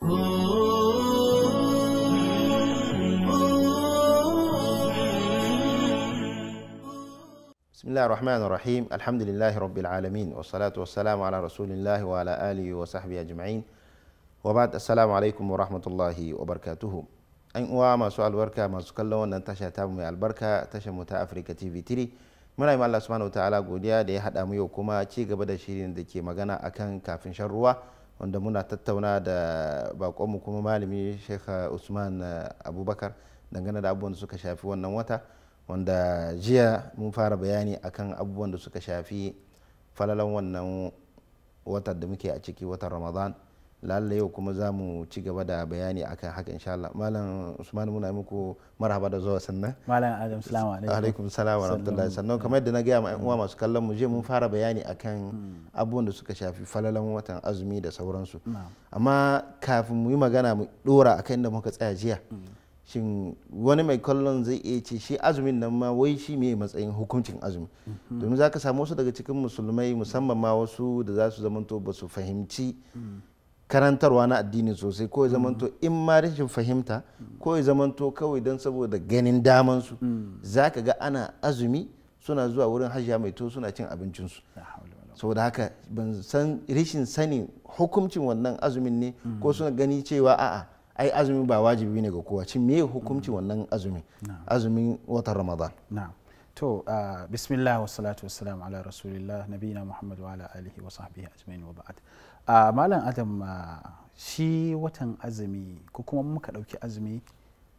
Bismillahir Rahmanir Rahim. Alhamdulillahi Rabbil Alamin. Wassalatu wassalamu ala Rasulillahi wa ala alihi wa sahbihi ajma'in. Wa ba'd, assalamu alaikum wa rahmatullahi wa barakatuhu. An uwa masu albarka masu kallon wannan tasha ta mai albarka, tashar mu ta Africa TV3. Muna yi Allah subhanahu ta'ala godiya da ya hada mu yau kuma ci gaba da shirin da ke magana akan kafin shan ruwa, wanda muna tattauna da bakonmu kuma malami Sheikh Usman Abubakar dangane da abubuwan da suka shafi wannan wata, wanda jiya mun fara bayani akan abubuwan da suka shafi falalan wannan watan da muke a ciki, watan Ramadan. Lalle yau kuma za mu ci gaba da bayani akan haka insha Allah. Malam Usman, muna muku marhaba da zuwa. Sannan Malam Adam, salamu alaikum. Alaikum salam wa rahmatullahi. Sannan kamar yadda na gaya ma uwa masu kallon mu, je mun fara bayani akan abubuwan da suka shafi falalan watan azumi da sauransu. Amma kafin mu yi magana mu dora akan inda muka tsaya jiya, shin wani mai kallon zai iya ce shi azumin nan ma wai shi me matsayin hukuncin azumi? Domin za ka samu wasu daga cikin musulmai, musamman ma wasu da za su zamanto ba su fahimci karantarwa na addini sosai, ko ya zamanto in ma rashin fahimta, ko ya zamanto kawai don saboda ganin damansu, za ka ga ana azumi suna zuwa wurin hajjiya mai to suna cin abincinsu. Saboda haka ban san rashin sanin hukuncin wannan azumin ne, ko suna gani cewa a'a ai azumi ba wajibi ne ga kowa. Cin me hukuncin wannan azumin watan Ramadan? To bismillah wa salatu wa salam ala rasulillah nabiyina Muhammad wa ala alihi wa sahbihi ajma'in wa ba'd. Malam Adam, shi watan azumi, ko kuma muka dauki azumi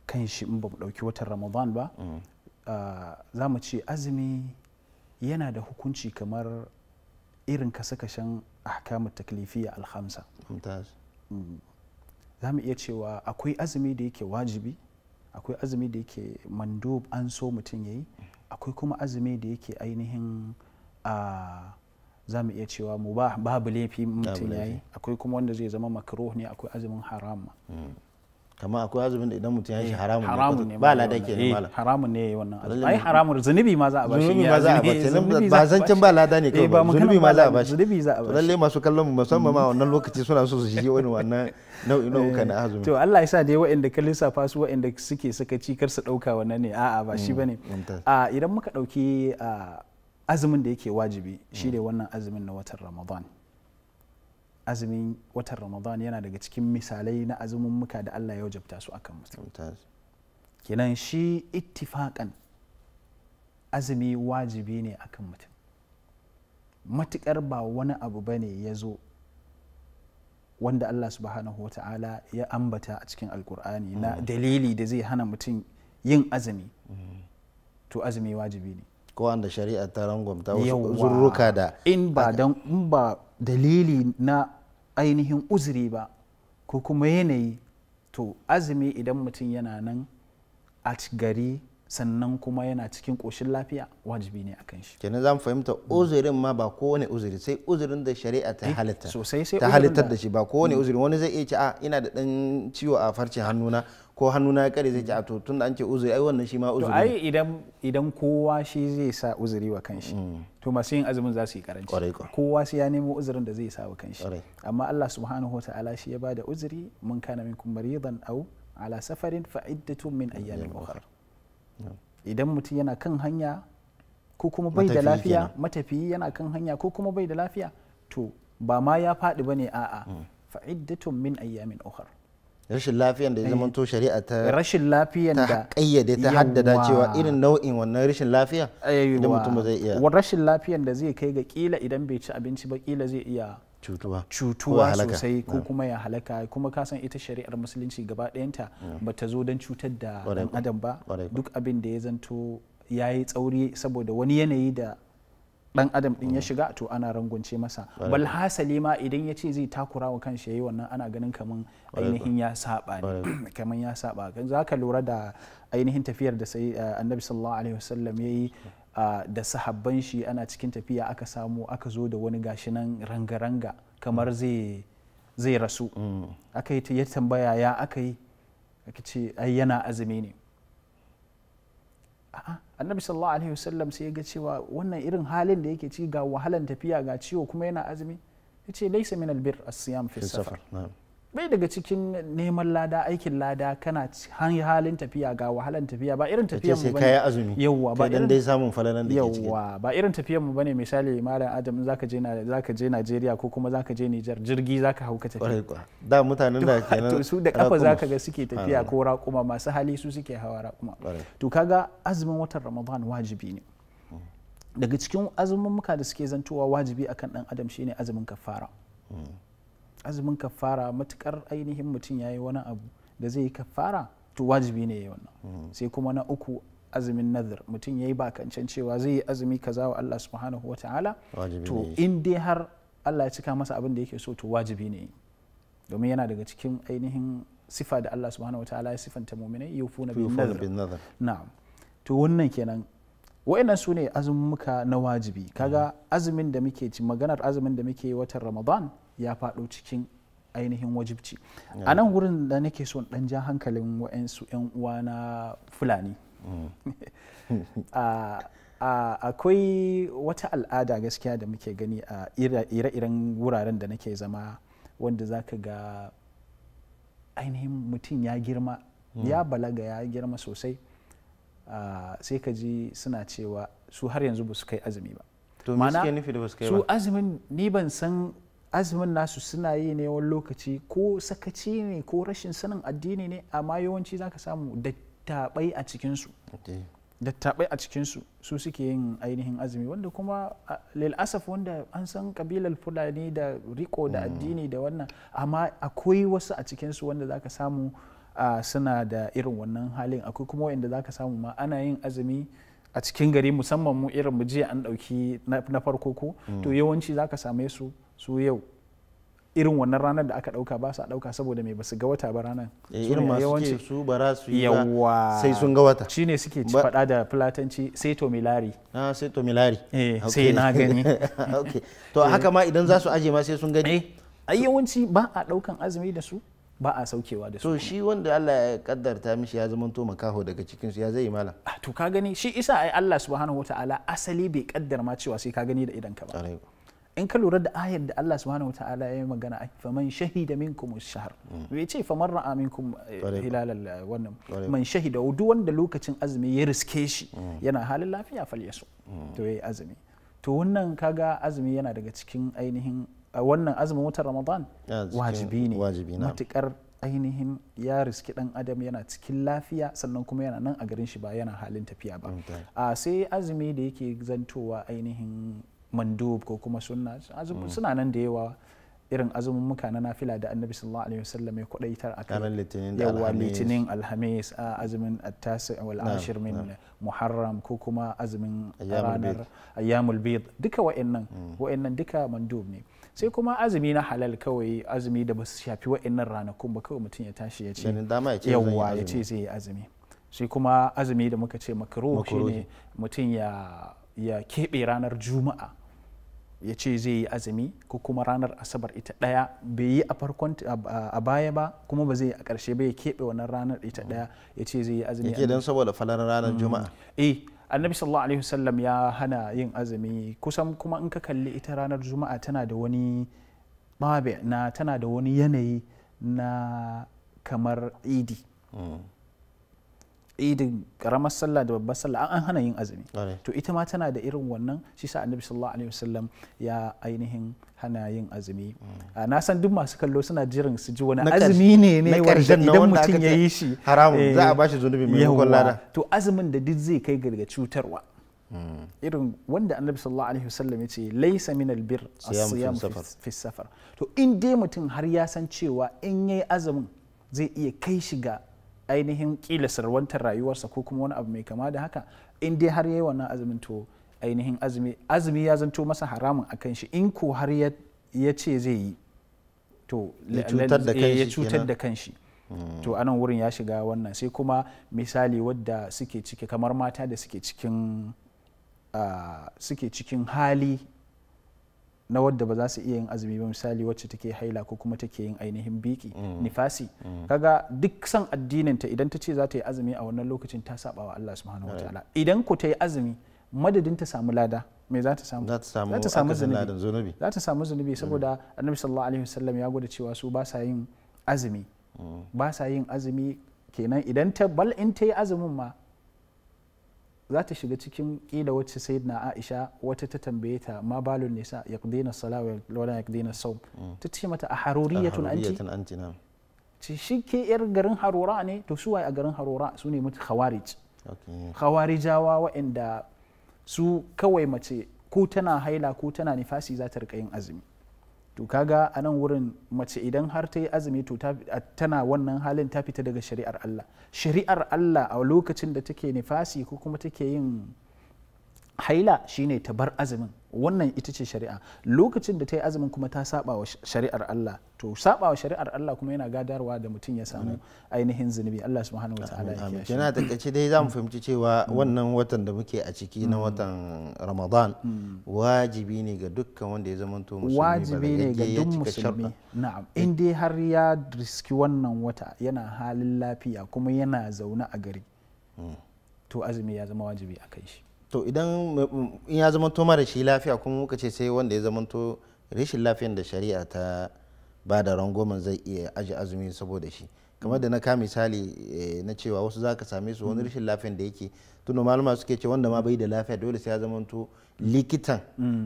kan shi, in ba mu dauki watan Ramadan ba, za mu ce azumi yana da hukunci kamar irin kashe-kashen ahkamut taklifiyya al-khamsa. Za mu iya cewa akwai azumi da yake wajibi, akwai azumi da yake mandub, an so mutum yayi, akwai kuma azumi da yake ainihin za mu iya cewa mu babu laifi mutum yayi, akwai kuma wanda zai zama makruh ne, akwai azumin haram. Kama akwai azumin da idan mutum ya yi haramun ne, ba lada ke ne malam. Haramun ne wannan azumi. Ai haramun, zunubi ma za a bashi. Zunubi ma za a bashi. Ba zancen ba lada ne kawai ba. Zunubi ma za a bashi. Zunubi za a bashi. Lalle masu kallon mu musamman ma wannan lokaci suna so su shige wani wannan nau'uka na azumi. To Allah ya sa dai waɗanda ka lissafa su, waɗanda suke sakaci kar su ɗauka wannan ne. A'a ba shi bane. Idan muka ɗauki azumin da yake wajibi, shi ne wannan azumin na watan Ramadan. Azumin watan Ramadan yana daga cikin misalai na azumin muka da Allah ya wajabta su akan mutum. Kenan shi ittifaqan azumi wajibi ne akan mutum, matukar ba wani abu bane ya zo wanda Allah subhanahu wa ta'ala ya ambata a cikin alkur'ani na dalili da zai hana mutum yin azumi, to azumi wajibi ne. Ko wanda shari'a ta rangwamta wasu zurruka da in ba dalili na ainihin uzuri ba ko kuma yanayi, to azumi idan mutum yana nan a gari sannan kuma yana cikin ƙoshin lafiya, wajibi ne akan shi. Kenan za mu fahimta uzurin ma ba kowane uzuri, sai uzurin da shari'a ta halitta, sosai sai ta halittar da shi, ba kowane uzuri. Wani zai iya ce ina da ɗan ciwo a farcen hannuna, ko hannuna ya kare, zai ce to tun da an ce uzuri, ai wannan shi ma uzuri. To ai idan kowa shi zai sa uzuri wa kanshi, to masu yin azumin za su yi karanci. Kowa sai ya nemo uzurin da zai sa wa kanshi. Amma Allah subhanahu wa ta'ala shi ya bada uzuri, mun kana minkum maridan aw ala safarin fa iddatun min ayyamin ukhra. Idan mutum yana kan hanya ko kuma bai da lafiya, matafiyi yana kan hanya ko kuma bai da lafiya, to ba ma ya faɗi bane, a'a fa iddatun min ayyamin ukhra. Rashin lafiyan da ya zama to shari'a ta rashin lafiyan da kayyade ta haddada cewa irin nau'in wannan rashin lafiya da mutum zai iya, rashin lafiyan da zai kai ga kila idan bai ci abinci ba kila zai iya cutuwa sosai, ko kuma ya halaka. Kuma ka san ita shari'ar musulunci gaba ɗayanta ba ta zo don cutar da ɗan adam ba. Duk abin da ya zanto ya yi tsauri saboda wani yanayi da dan adam din ya shiga, to ana rangunce masa. Bal hasali ma idan ya ce zai takura wa kanshi yayi wannan, ana ganin kaman ainihin ya saba ne, kaman ya saba. Za ka lura da ainihin tafiyar da sai annabi sallallahu alaihi wasallam yayi da sahabban shi, ana cikin tafiya aka aka zo da wani gashi nan ranga-ranga kamar zai rasu. Aka yi ya tambaya ya aka yi, aka ce ai yana azumi ne. Annabi sallallahu alaihi wasallam sai ya ga cewa wannan irin halin da yake ci, ga wahalan tafiya ga ciwo kuma yana azumi, ya ce laisa min albir as-siyam fi safar. bai daga cikin neman lada, aikin lada kana halin tafiya ga wahalan tafiya, ba irin tafiyan mu bane. Yawwa ba irin dai samun falalan da ke ciki. Yawwa ba irin tafiyan mu bane, misali malam Adam zaka je Najeriya ko kuma zaka je Niger, jirgi zaka hau ka tafi. Da mutanen da kenan to su da kafa zaka ga suke tafiya ko raƙuma, masu hali su suke hawa raƙuma. To kaga azumin watan Ramadan wajibi ne. Daga cikin azumin muka da suke zantowa wajibi akan dan adam shine azumin kafara. Azumin kafara matukar ainihin mutum ya yi wani abu da zai yi kafara to wajibi ne ya wannan. Sai kuma na uku azumin nazar, mutum ya yi bakancan cewa zai yi azumi kaza wa Allah subhanahu wa ta'ala, to in dai har Allah ya cika masa abin da yake so to wajibi ne, domin yana daga cikin ainihin sifa da Allah subhanahu wa ta'ala ya sifanta mu'minai, yufuna bin nazar. Na'am, to wannan kenan, wa'annan su ne azumuka na wajibi. Kaga azumin da muke ci, maganar azumin da muke watan Ramadan ya faɗo cikin ainihin wajibci. A nan wurin da nake son ɗan ja hankalin wa'ansu 'yan uwa na Fulani. Akwai wata al'ada gaskiya da muke gani a ire-iren wuraren da nake zama, wanda za ka ga ainihin mutum ya girma, ya balaga ya girma sosai, sai ka ji suna cewa su har yanzu ba su kai azumi ba. To me suke nufi da ba su kai ba? Su azumin, ni ban san azumin nasu suna yi ne wani lokaci ko sakaci ne ko rashin sanin addini ne, amma yawanci za ka samu dattabai a cikinsu. Dattabai a cikinsu su suke yin ainihin azumi, wanda kuma lil'asaf wanda an san kabilar Fulani da riko da addini da wannan, amma akwai wasu a cikinsu wanda za ka samu suna da irin wannan halin. Akwai kuma wanda za ka samu ma ana yin azumi a cikin gari, musamman mu irin mu jiya an ɗauki na farko ko, to yawanci za ka same su yau irin wannan ranar da aka dauka ba su dauka saboda mai basu ga wata ba ranar. Irin masu ke su bara su yi ba sai sun ga wata. Shine suke faɗa da Fulatanci sai to milari. Sai to milari. Sai na gani. To haka ma idan za su aje ma sai sun gani. Ai yawanci ba a daukan azumi da su, ba a saukewa da su. To shi wanda Allah ya kaddarta mishi ya zama to makaho daga cikin su, ya zai malam. To ka gani shi isa ai Allah subhanahu wataala asali bai kaddar ma cewa sai ka gani da idan ka ba. In ka lura da ayar da Allah subhanahu wataala ya yi magana a faman shahida minkum ash-shahr, bai ce faman ra'a minkum hilal wannan, man shahida, duk wanda lokacin azumi ya riske shi yana halin lafiya falyasu, to yayi azumi. To wannan kaga azumi yana daga cikin ainihin wannan azumin watan Ramadan wajibi ne matukar ainihin ya riski dan adam yana cikin lafiya, sannan kuma yana nan a garin shi ba yana halin tafiya ba. Sai azumi da yake zantowa ainihin mandub ko kuma sunna, suna nan da yawa, irin azumin muka na nafila da Annabi sallallahu alaihi wasallam ya kwadaitar akan yawa litinin alhamis, azumin at-tasi wal ashir min muharram, ko kuma azumin ranar ayyamul bid, duka wa'annan duka mandub ne. Sai kuma azumi na halal, kawai azumi da ba su shafi wa'annan ranakun ba, kawai mutum ya tashi ya ce yawa ya ce zai yi azumi. Sai kuma azumi da muka ce makruh shine mutum ya keɓe ranar juma'a ya ce zai yi azumi, ko kuma ranar asabar ita ɗaya, bai yi a farkon a baya ba kuma ba zai yi a ƙarshe ba, ya keɓe wannan ranar ita ɗaya ya ce zai yi azumi. Yake don saboda falar ranar juma'a. Annabi sallallahu alaihi wasallam ya hana yin azumi kusan, kuma in ka kalli ita ranar juma'a tana da wani tana da wani yanayi na kamar idi. Idin karamar sallah da babbar sallah an hana yin azumi, to ita ma tana da irin wannan, shi sa Annabi sallallahu alaihi wasallam ya ainihin hana yin azumi. Na san duk masu kallo suna jiran su ji wani azumi ne wanda idan mutum ya yi shi haramun za a bashi zunubi maimakon lada. To azumin da duk zai kai ga cutarwa, irin wanda Annabi sallallahu alaihi wasallam ya ce laysa min albir as-siyam fi safar. To in dai mutum har ya san cewa in yayi azumin zai iya kai shi ga ainihin kila sarwantar rayuwarsa ko kuma wani abu mai kama da haka, in dai har yayi wannan azumin, to ainihin azumi ya zanto masa haramun akan shi. In ko har ya ce zai yi, to ya cutar da kanshi. To anan wurin ya shiga wannan. Sai kuma misali wadda suke ciki kamar mata da suke cikin hali na wadda ba za su iya yin azumi ba, misali wacce take haila ko kuma take yin ainihin biki nifasi, kaga duk san addininta idan ta ce za ta yi azumi a wannan lokacin ta saba wa Allah subhanahu wataala. Idan ko ta yi azumi madadin ta samu lada, me za ta samu? Za ta samu zunubi saboda Annabi sallallahu alaihi wasallam ya gwada cewa su ba sa yin azumi ba sa yin azumi kenan idan ta bal in ta yi azumin ma za ta shiga cikin kila wacce sayyidina Aisha wata ta tambaye ta ma balun nisa yaqdina as-salat wa la yaqdina as-sawm ta ce mata a haruriyatun anti ce shi ke yar garin harura ne to su waye a garin harura su ne mutu khawarij khawarijawa waɗanda su kawai mace ko tana haila ko tana nifasi za ta rika yin azumi to kaga a nan wurin mace idan har ta yi azumi to tana wannan halin ta fita daga shari'ar Allah a lokacin da take nifasi ko kuma take yin haila shine ta bar azumin wannan ita ce shari'a lokacin da ta yi azumin kuma ta saba wa shari'ar Allah to saba wa shari'ar Allah kuma yana gadarwa da mutum ya samu ainihin zunubi Allah subhanahu wataala ya kiyaye yana takaice dai zamu fahimci cewa wannan watan da muke a ciki na watan Ramadan wajibi ne ga dukkan wanda ya zama to musulmi wajibi ne ga duk musulmi na'am in dai har ya riski wannan wata yana halin lafiya kuma yana zaune a gari to azumi ya zama wajibi a kai shi to idan in ya zama to mara shi lafiya kuma muka ce sai wanda ya zama to rashin lafiyan da shari'a ta ba da rangwamen zai iya aji azumi saboda shi kamar da na ka misali na cewa wasu zaka same su wani rashin lafiyan da yake tunda malama suke ce wanda ma bai da lafiya dole sai ya zama to likitan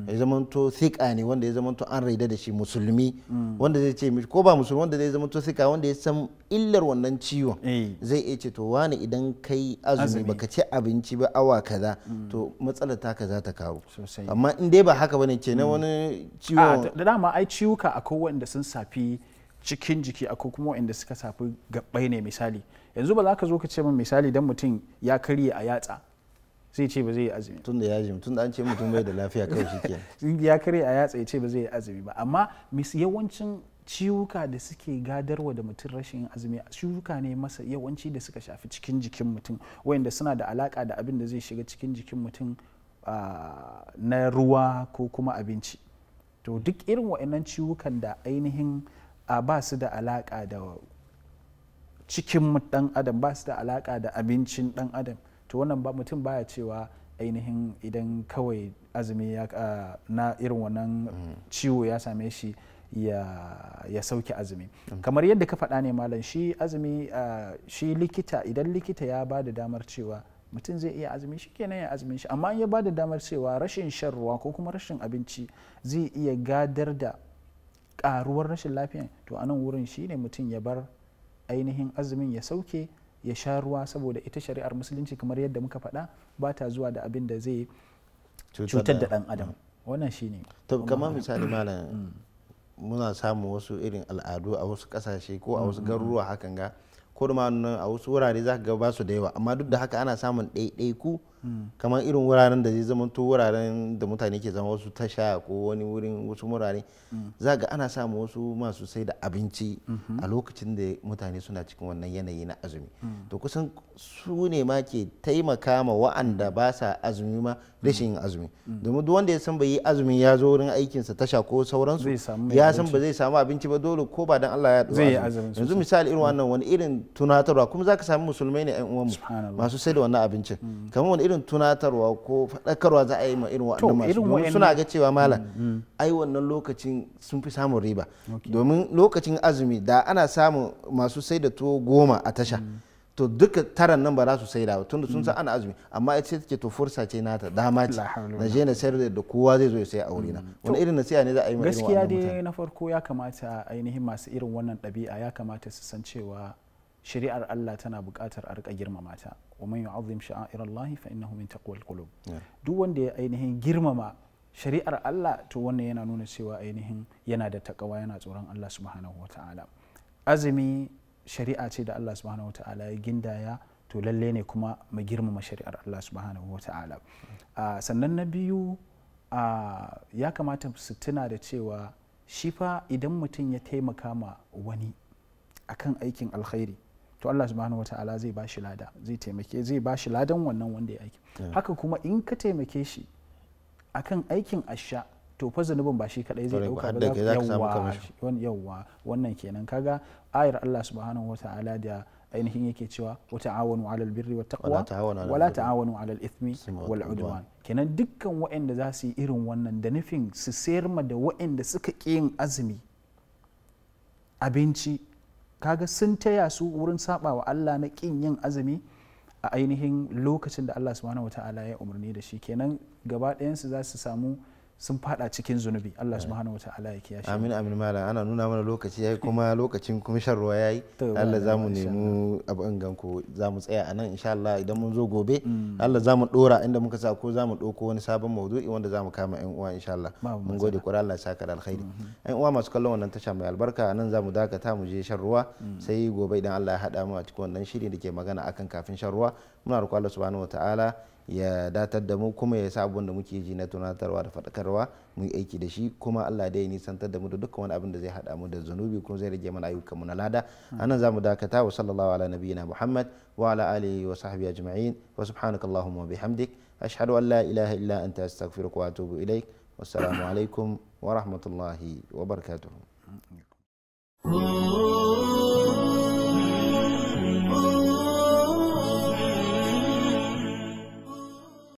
ya zama to thika ne wanda ya zama to an raida da shi musulmi wanda zai ce ko ba musulmi wanda zai zama to thika wanda ya san illar wannan ciwon zai iya ce to wani idan kai azumi baka ci abinci ba awa kaza to matsalar ta kaza ta kawo amma in dai ba haka bane ce na wani ciwon da dama ai ciwuka akwai wanda sun safi cikin jiki akwai kuma wanda suka safi gabbai ne misali yanzu ba za ka zo ka ce min misali dan mutum ya karye a yatsa sai ce ba zai yi azumi tun da ya jim tun da an ce mutum bai da lafiya kawai shikenan ya karye a yatsa ya ce ba zai yi azumi ba amma yawancin ciwuka da suke gadarwa da mutum rashin azumi ciwuka ne masa yawanci da suka shafi cikin jikin mutum wanda suna da alaka da abin da zai shiga cikin jikin mutum na ruwa ko kuma abinci to duk irin wa'annan ciwukan da ainihin ba su da alaka da cikin dan adam ba su da alaka da abincin dan adam to wannan ba mutum baya cewa ainihin idan kawai azumi na irin wannan ciwo ya same shi ya sauke azumi kamar yadda ka faɗa ne malam shi azumi shi likita idan likita ya ba da damar cewa mutum zai iya azumi shi kenan ya azumin shi amma ya ba da damar cewa rashin shan ruwa ko kuma rashin abinci zai iya gadar da karuwar rashin lafiya to a nan wurin shi ne mutum ya bar ainihin azumin ya sauke ya sha ruwa saboda ita shari'ar musulunci kamar yadda muka faɗa ba ta zuwa da abin da zai cutar da ɗan adam wannan shi ne to kamar misali malam muna samun wasu irin al'adu a wasu ƙasashe ko a wasu garuruwa hakan ga ko da a wasu wurare za ka ga ba su da yawa amma duk da haka ana samun ɗaiɗaiku kamar irin wuraren da zai zama to wuraren da mutane ke zama wasu tasha ko wani wurin wasu wurare za ga ana samun wasu masu sai da abinci a lokacin da mutane suna cikin wannan yanayi na azumi to kusan su ne ma ke taimaka ma wa'anda ba sa azumi ma rashin yin azumi domin duk wanda ya san bai yi azumi ya zo wurin aikinsa tasha ko sauransu ya san ba zai samu abinci ba dole ko ba dan Allah ya ɗora azumi yanzu misali irin wannan wani irin tunatarwa kuma za ka sami musulmai ne 'yan uwanmu masu sai da wannan abincin kamar wani irin tunatarwa ko faɗakarwa za a yi ma irin waɗannan masu suna ga cewa malam ai wannan lokacin sun fi samun riba domin lokacin azumi da ana samun masu sai da tuwo 10 a tasha to duka taran nan ba za su sai da tunda sun san ana azumi amma ita take to fursa ce nata dama ce na je na sayar da kowa zai zo ya sai a wurina wani irin nasiha ne za a yi ma irin gaskiya dai na farko ya kamata ainihin masu irin wannan ɗabi'a ya kamata su san cewa shari'ar Allah tana buƙatar a rika girmama ta wa man yu'azzim sha'air Allah fa innahu min taqwal qulub duk wanda ya ainihin girmama shari'ar Allah to wannan yana nuna cewa ainihin yana da takawa yana tsoron Allah subhanahu wata'ala azumi shari'a ce da Allah subhanahu wata'ala ya gindaya to lalle ne kuma mu girmama shari'ar Allah subhanahu wata'ala sannan na biyu ya kamata su tuna da cewa shi fa idan mutum ya taimaka ma wani akan aikin alkhairi to Allah subhanahu wata'ala zai ba shi lada zai ba shi ladan wannan wanda ya aiki haka kuma in ka taimake shi akan aikin asha to fa zanubin ba shi kadai zai dauka ba yawwa wannan kenan kaga ayar Allah subhanahu wata'ala da ainihin yake cewa wa ta'awanu 'alal birri wat taqwa wa la ta'awanu 'alal ithmi wal 'udwan kenan dukkan waɗanda za su yi irin wannan da nufin su sayar ma da waɗanda suka ƙi yin azumi abinci kaga sun taya su wurin saba wa Allah na kin yin azumi a ainihin lokacin da Allah subhanahu wataala ya umarni da shi, kenan gaba ɗayansu za su samu sun fada cikin zunubi. Allah subhanahu wataala ya kiyashe. Amin amin malam, ana nuna mana lokaci yayi kuma lokacin kuma shan ruwa yayi. Allah zamu nemi abin ganku zamu tsaya anan insha Allah. Idan mun zo gobe Allah zamu dora inda muka sa, ko zamu dauko wani sabon maudu'i wanda zamu kama ƴan uwa insha Allah. Mun gode ku, Allah ya saka da alkhairi. ƴan uwa masu kallon wannan tasha mai albarka, nan zamu dakata mu je shan ruwa, sai gobe idan Allah ya hada mu a cikin wannan shiri da ke magana akan kafin shan ruwa. Muna roƙon Allah subhanahu wataala ya datar da mu, kuma ya sa abun da muke ji na tunatarwa da faɗakarwa mu yi aiki da shi, kuma Allah dai ya nisantar da mu da dukkan wani abin da zai haɗa mu da zunubi, kuma zai rage mana ayyukan mu na lada. Anan zamu dakata, wa sallallahu ala nabiyyina Muhammad wa ala alihi wa sahbihi ajma'in, wa subhanakallahumma wa bihamdik, ashhadu an la ilaha illa anta astaghfiruka wa atubu ilaik. Wassalamu alaikum wa rahmatullahi wa barakatuh.